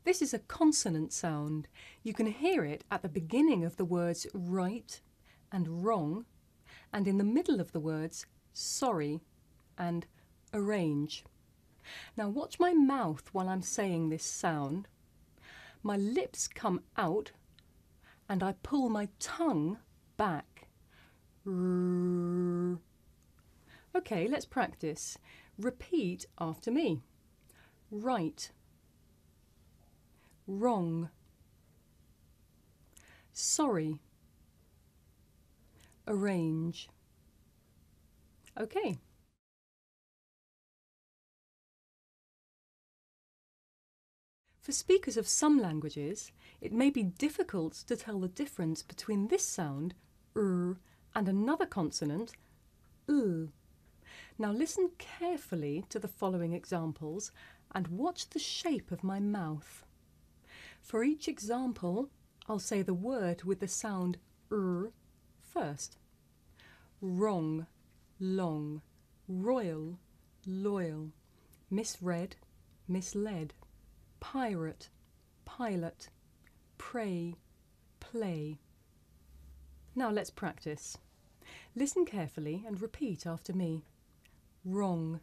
This is a consonant sound. You can hear it at the beginning of the words right and wrong, and in the middle of the words sorry and arrange. Now watch my mouth while I'm saying this sound. My lips come out and I pull my tongue back. Okay, let's practice. Repeat after me. Right, wrong, sorry, arrange. Okay. For speakers of some languages, it may be difficult to tell the difference between this sound, and another consonant, Now listen carefully to the following examples and watch the shape of my mouth. For each example, I'll say the word with the sound first. Wrong, long, royal, loyal, misread, misled, pirate, pilot, pray, play. Now let's practice. Listen carefully and repeat after me. Wrong,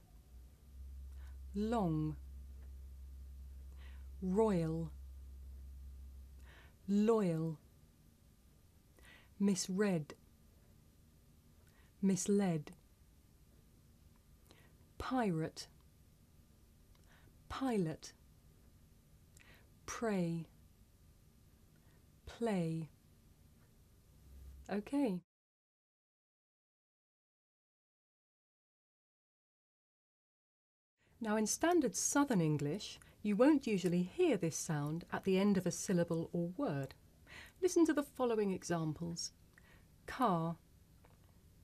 long, royal, loyal, misread, misled, pirate, pilot, pray, play. Okay. Now in standard Southern English, you won't usually hear this sound at the end of a syllable or word. Listen to the following examples. Car,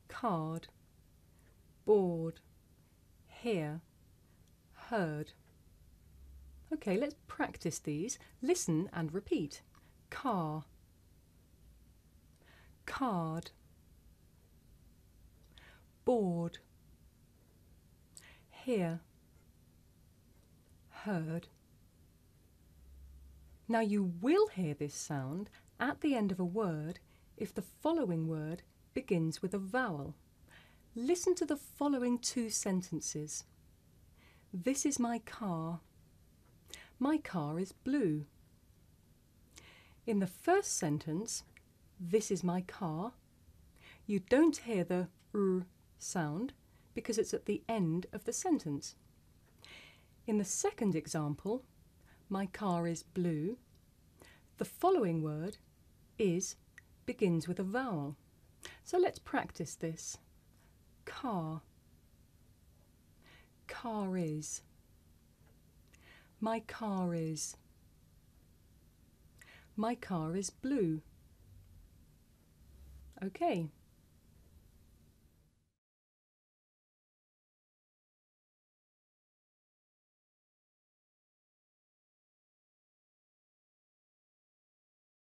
card, board, hear, heard. Okay, let's practice these. Listen and repeat. Car, card, board, hear, heard. Now you will hear this sound at the end of a word if the following word begins with a vowel. Listen to the following two sentences. This is my car. My car is blue. In the first sentence, this is my car, you don't hear the sound because it's at the end of the sentence. In the second example, my car is blue, the following word, is, begins with a vowel. So let's practice this. Car, car is, my car is, my car is blue. Okay.